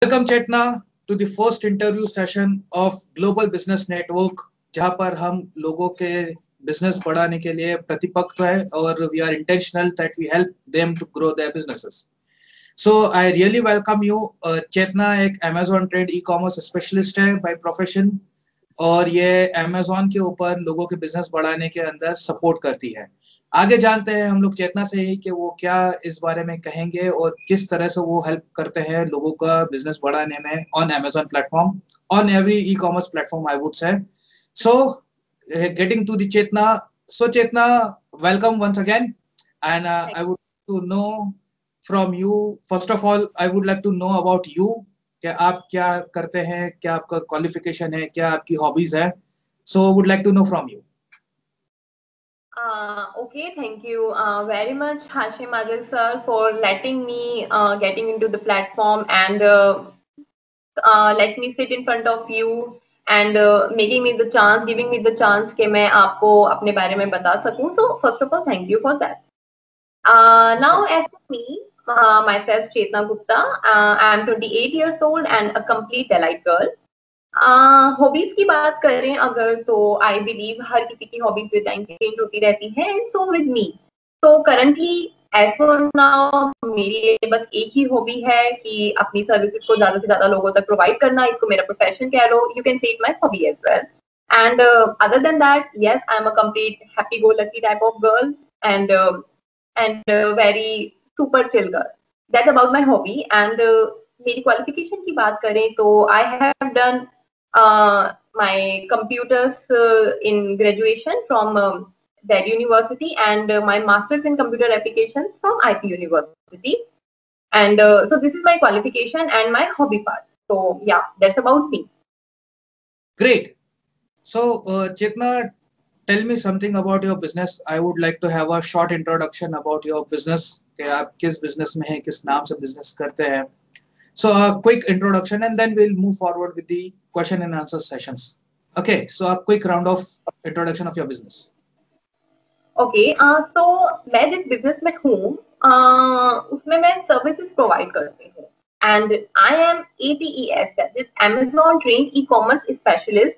Welcome Chetna to the first interview session of Global Business Network, जहाँ पर हम लोगों के बिजनेस बढ़ाने के लिए प्रतिपक्ष है और we are intentional that we help them to grow their businesses. So I really welcome you. चेतना एक Amazon ट्रेड ई-कॉमर्स स्पेशलिस्ट है by profession और ये Amazon के ऊपर लोगों के बिजनेस बढ़ाने के अंदर सपोर्ट करती है. आगे जानते हैं हम लोग चेतना से ही कि वो क्या इस बारे में कहेंगे और किस तरह से वो हेल्प करते हैं लोगों का बिजनेस बढ़ाने में on Amazon platform, on every e-commerce platform I would say. So getting to the Chetna. So Chetna, welcome once again, and I would like to know from you. First of all, I would like to know about you. कि आप क्या करते हैं, क्या आपका qualification है, क्या आपकी हॉबीज है. So would like to know from you. Okay, thank you very much, Hashim Adil sir, for letting me getting into the platform and let me sit in front of you and making me the chance, giving me the chance कि मैं आपको अपने बारे में बता सकूं. So first of all, thank you for that. Now as for me, myself Chetna Gupta, I am 28 years old and a complete Delite girl. Hobbies की बात करें अगर तो आई बिलीव हर किसी की हॉबीज विद टाइम चेंज होती रहती है एंड सो विद मी. तो करंटली एज फॉर नाउ मेरी बस एक ही हॉबी है कि अपनी सर्विसेज को ज्यादा से ज्यादा लोगों तक प्रोवाइड करना. इसको मेरा प्रोफेशन कह लो, you can say it my hobby as well. And other than that, yes, I am a complete happy go lucky type of girl and very super chill girl. That's about my hobby. And मेरी qualification की बात करें तो I have done my computers in graduation from that university and my master's in computer applications from IP University. And so this is my qualification and my hobby part. So yeah, that's about me. Great. So Chetna, tell me something about your business. I would like to have a short introduction about your business. कि आप किस business में हैं, किस नाम से business करते हैं. So a quick introduction and then we'll move forward with the question and answer sessions. Okay, so a quick round of introduction of your business. Okay, so मैं जिस business में हूँ उसमें मैं services provide करती हूँ and I am ATES, that is Amazon Trained E-commerce Specialist,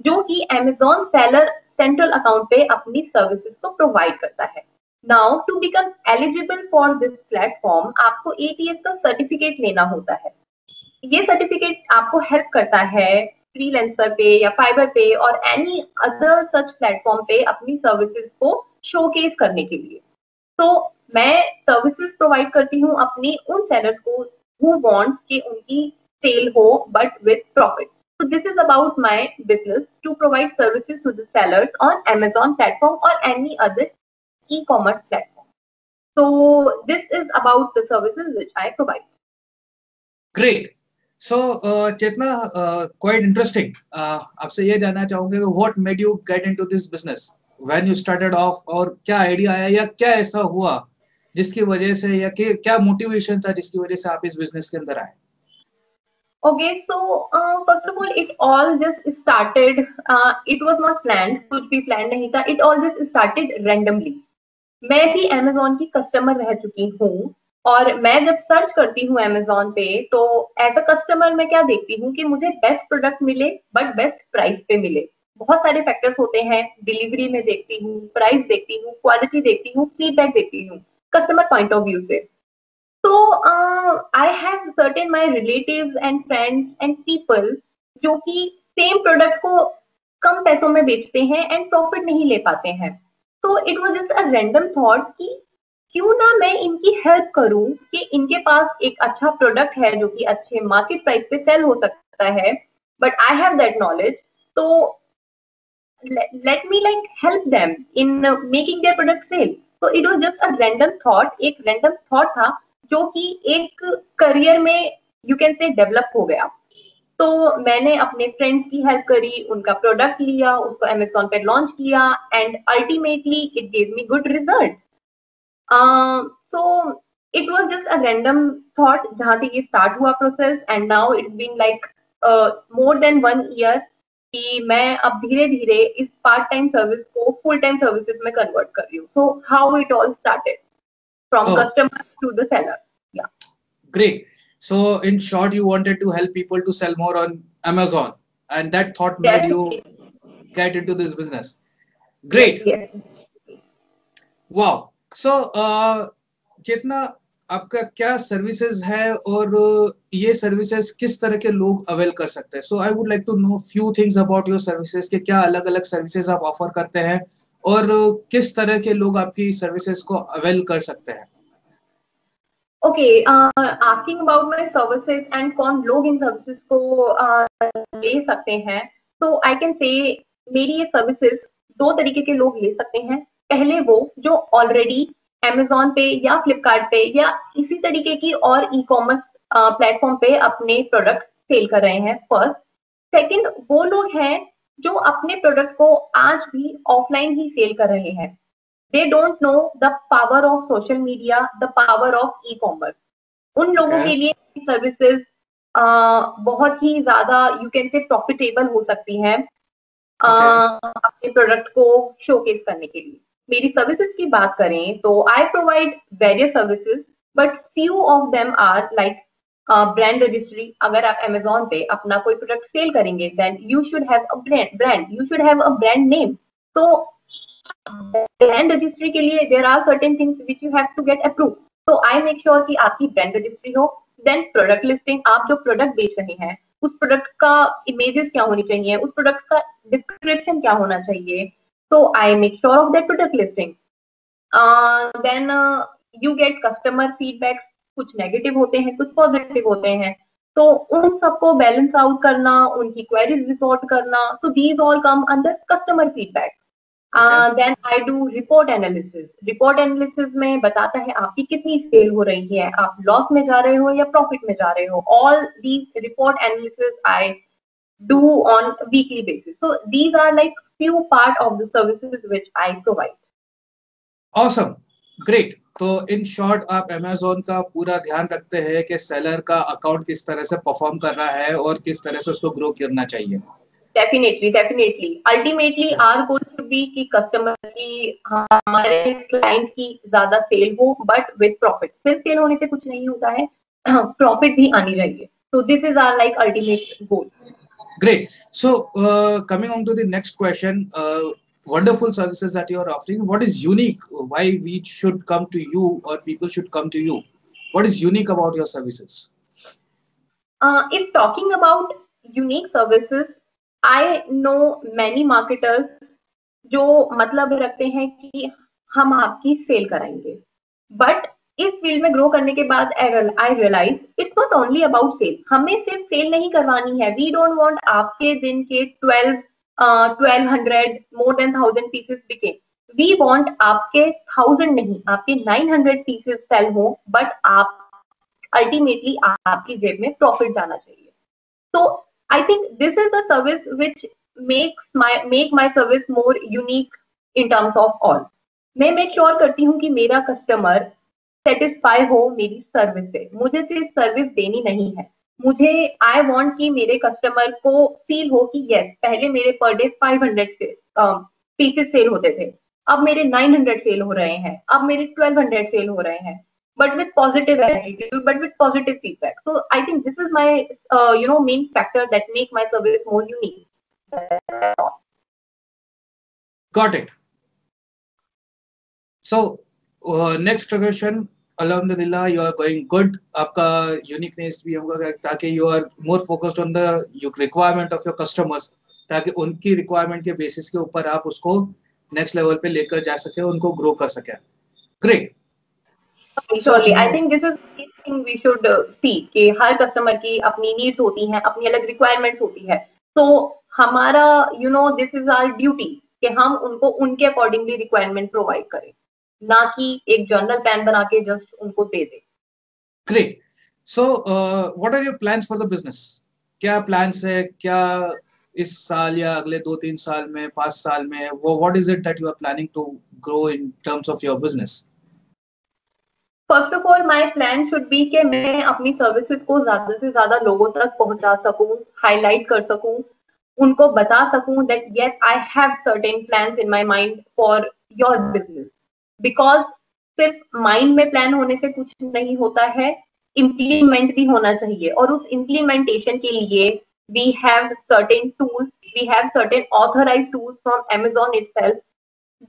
जो कि Amazon Seller Central Account पे अपनी services को provide करता है. Now to become eligible for this platform आपको ATS का सर्टिफिकेट लेना होता है. ये सर्टिफिकेट आपको हेल्प करता है फ्रीलांसर पे या फाइबर पे और एनी अदर सच प्लेटफॉर्म पे अपनी सर्विसेज को शोकेस करने के लिए. तो मैं सर्विसेज प्रोवाइड करती हूँ अपनी उन सेलर्स को हु वांट्स कि उनकी सेल हो but with profit. So this is about my business to provide services to the sellers on Amazon platform or any other e-commerce platform. So this is about the services which I provide. Great. So Chetna, quite interesting. आपसे ये जानना चाहूँगे what made you get into this business when you started off, और क्या idea आया या क्या ऐसा हुआ जिसकी वजह से या क्या मोटिवेशन था जिसकी वजह से आप इस बिजनेस के अंदर आए. Okay, so first of all, it all just started. It was not planned. कुछ भी planned नहीं था. It all just started randomly. मैं भी Amazon की कस्टमर रह चुकी हूँ और मैं जब सर्च करती हूँ Amazon पे तो एज अ कस्टमर मैं क्या देखती हूँ कि मुझे बेस्ट प्रोडक्ट मिले बट बेस्ट प्राइस पे मिले. बहुत सारे फैक्टर्स होते हैं. डिलीवरी में देखती हूँ, प्राइस देखती हूँ, क्वालिटी देखती हूँ, फीडबैक देखती हूँ कस्टमर पॉइंट ऑफ व्यू से. So I have certain my relatives and friends and people जो कि सेम प्रोडक्ट को कम पैसों में बेचते हैं एंड प्रॉफिट नहीं ले पाते हैं. तो it was just a random thought कि क्यों ना मैं इनकी हेल्प करूं कि इनके पास एक अच्छा प्रोडक्ट है जो कि अच्छे मार्केट प्राइस पे सेल हो सकता है but I have that knowledge. तो let me like help them in making their product sale. So it was just a random thought, एक random thought था जो कि एक करियर में यू कैन से डेवलप हो गया. तो मैंने अपने फ्रेंड्स की हेल्प करी, उनका प्रोडक्ट लिया, उसको अमेज़न पे लॉन्च किया and ultimately it gave me good result. So it was just a random thought जहां से ये स्टार्ट हुआ process and now it's been like more than 1 year कि मैं अब धीरे धीरे इस पार्ट टाइम सर्विस को फुल टाइम सर्विसेज में कन्वर्ट कर रही हूँ. So how it all started from customer to the seller. Yeah. Great. So in short, you wanted to help people to sell more on Amazon, and that thought made you get into this business. Great. Yes. Wow. So चेतना, आपका क्या services है और ये services किस तरह के लोग avail कर सकते हैं? So I would like to know few things about your services, के क्या अलग अलग सर्विसेज आप ऑफर करते हैं और किस तरह के लोग आपकी सर्विसेज को अवेल कर सकते हैं? Okay, asking about my services and कौन लोग इन सर्विसेज को ले सकते हैं, तो आई कैन से मेरी ये सर्विसेज दो तरीके के लोग ले सकते हैं. पहले वो जो ऑलरेडी Amazon पे या फ्लिपकार्ट पे या इसी तरीके की और ई कॉमर्स प्लेटफॉर्म पे अपने प्रोडक्ट सेल कर रहे हैं. फर्स्ट. सेकंड, वो लोग हैं जो अपने प्रोडक्ट को आज भी ऑफलाइन ही सेल कर रहे हैं. They don't know the power of social media, the power of e-commerce. उन लोगों के लिए सर्विसेज बहुत ही ज्यादा यू कैन से प्रॉफिटेबल हो सकती हैं अपने प्रोडक्ट को शोकेस करने के लिए. मेरी सर्विसेज की बात करें तो I provide various services, but few of them are like brand registry. अगर आप Amazon पे अपना कोई प्रोडक्ट सेल करेंगे, then you should have a brand, you should have a brand name. तो ब्रांड रजिस्ट्री के लिए there are certain things which you have to get approve. तो आई मेक श्योर कि आपकी ब्रांड रजिस्ट्री हो. Then product listing, आप जो product बेच रहे हैं उस प्रोडक्ट का इमेजेस क्या होनी चाहिए, उस प्रोडक्ट का डिस्क्रिप्शन क्या होना चाहिए. तो I make sure of that product listing. Then you get customer feedback. कुछ नेगेटिव होते हैं, कुछ पॉजिटिव होते हैं, तो उन सबको बैलेंस आउट करना, उनकी क्वेरीज रिसॉर्ट करना. तो these all come under customer feedback. Then I do report analysis. Report analysis में बताता है आपकी कितनी सेल हो रही है, आप लॉस में जा रहे हो या प्रॉफिट में जा रहे हो. All these report analysis I do on weekly basis. So these are like few part of the services which I provide. Awesome, great. तो इन शॉर्ट आप Amazon का पूरा ध्यान रखते हैं कि सेलर का अकाउंट किस तरह से परफॉर्म कर रहा है और किस तरह से उसको ग्रो करना चाहिए. Definitely, definitely. Ultimately, yes. Our goal should be कि कस्टमर की, हमारे क्लाइंट की ज्यादा सेल हो, बट विद प्रॉफिट. सिर्फ सेल होने से कुछ नहीं होता है, प्रॉफिट भी आनी चाहिए. So this is our like ultimate goal. Great. So coming on to the next question, wonderful services that you are offering. What is unique? Why we should come to you or people should come to you? What is unique about your services? If talking about unique services, I know many marketers जो मतलब रखते हैं कि हम आपकी cell कराएंगे, but इस field में ग्रो करने के बाद I realize it's not only about sale. हमें सिर्फ सेल नहीं करवानी है. वी डोंट वांट आपके दिन के 1200 मोर देन 1000 पीसेस बिके. वी वांट आपके 1000 नहीं, आपके 900 पीसेस सेल हो, बट आप अल्टीमेटली आपकी जेब में प्रॉफिट जाना चाहिए. तो I think this is the service which make my service more unique in terms of all. मैं मेक श्योर करती हूँ कि मेरा कस्टमर सेटिस्फाई हो मेरी सर्विस से. मुझे सिर्फ सर्विस देनी नहीं है, मुझे आई वांट कि मेरे कस्टमर को फील हो कि यस, पहले मेरे पर डे 500 पीसेस सेल होते थे, अब मेरे 900 सेल हो रहे हैं, अब मेरे 1200 सेल हो रहे हैं, but with positive attitude, but with positive feedback. So I think this is my main factor that make my service more unique. Got it. So next question. Alhamdulillah, you are going good. आपका uniqueness भी होगा ताकि you are more focused on the requirement of your customers, ताकि उनकी requirement के basis के ऊपर आप उसको नेक्स्ट लेवल पे लेकर जा सके, उनको ग्रो कर सके. Great. Surely, I think this is the thing we should see कि हर कस्टमर की अपनी नीड्स होती हैं, अपनी अलग रिक्वायरमेंट्स होती है. तो हमारा दिस इज आवर ड्यूटी कि हम उनको उनके अकॉर्डिंगली रिक्वायरमेंट प्रोवाइड करें, ना कि एक जर्नल प्लान बना के जस्ट उनको दे दे. Great. So what are your plans for the business? क्या प्लान्स है, क्या इस साल या अगले 2-3 साल में, 5 साल में, what is it that you are planning to grow in terms of your business? First of all my plan should be कि मैं अपनी सर्विसेज को ज्यादा से ज्यादा लोगों तक पहुंचा सकूं, हाईलाइट कर सकूं, उनको बता सकूं that yes I have certain plans in my mind for your business. Because सिर्फ माइंड में प्लान होने से कुछ नहीं होता है, इम्प्लीमेंट भी होना चाहिए, और उस इम्प्लीमेंटेशन के लिए we have certain tools, we have certain authorised tools from Amazon itself,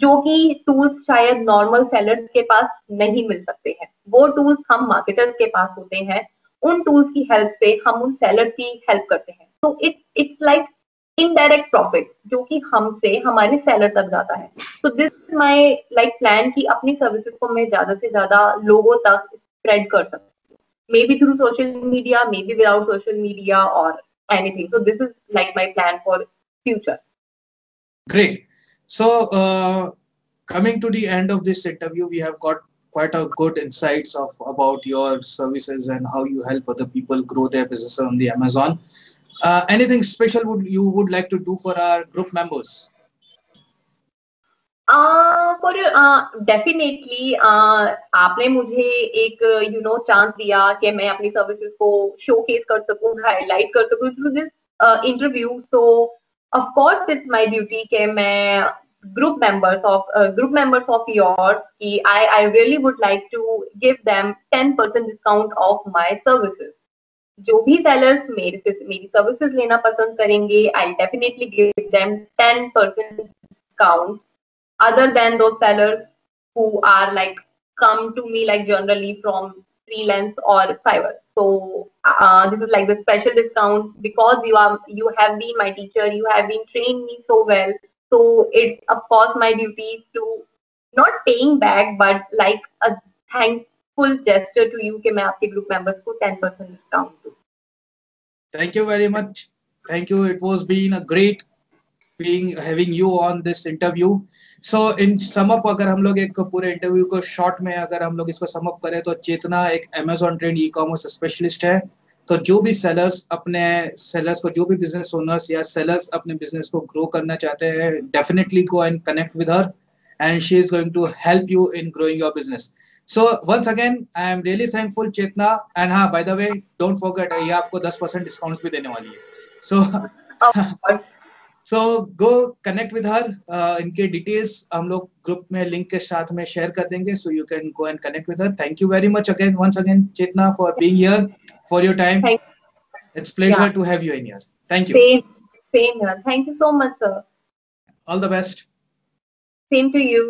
जो कि टूल्स शायद नॉर्मल सेलर्स के पास नहीं मिल सकते हैं। वो टूल्स हम मार्केटर्स के पास होते हैं, उन टूल्स की हेल्प से हम उन सेलर्स की हेल्प करते हैं। तो इट्स लाइक इनडायरेक्ट प्रॉफिट जो कि हमसे हमारे सेलर तक जाता है। तो this is my like plan कि अपनी सर्विसेज को मैं ज्यादा से ज्यादा लोगों तक स्प्रेड कर सकूं, maybe through social media, maybe without social media और anything. So this is like my plan for future. Great. So, coming to the end of this interview, we have got quite a good insights about your services and how you help other people grow their business on the Amazon. Anything special you would like to do for our group members? Definitely आपने मुझे एक chance दिया कि मैं अपनी services को showcase कर सकूं, हाईलाइट कर सकूं through this interview. So of course it's my duty कि मैं group members of yours ki I really would like to give them 10% discount of my services. जो भी sellers मेरी सर्विसेज लेना पसंद करेंगे, I'll definitely give them 10% discount other than those sellers who are like come to me like generally from freelance or Fiverr. So this is like the special discount because you have been my teacher, you have been trained me so well. So it's of course my duty to not paying back but like a thankful gesture to you कि मैं आपके group members को 10% discount दूँ. Thank you very much. Thank you. It was been a great having you on this interview. So in sum up, अगर हम लोग एक पूरे इंटरव्यू को शॉर्ट में अगर हम लोग इसको सम अप करें तो चेतना एक Amazon ट्रेंड ई-कॉमर्स स्पेशलिस्ट है। तो जो भी सेलर्स को, जो भी बिजनेस ओनर्स या सेलर्स अपने बिजनेस को ग्रो करना चाहते हैं, definitely go and connect with her and she is going to help you in growing your business. So once again I am really thankful Chetna. And हाँ, by the way don't forget, ये आपको 10% discount भी देने वाली है। So go connect with her. इनके details हम लोग ग्रुप में लिंक के साथ में शेयर कर देंगे, so you can go and connect with her. Thank you very much again, once again Chetna, for being here, for your time. It's pleasure to have you in here. Thank you. Same here. Thank you so much, sir. All the best. Same to you.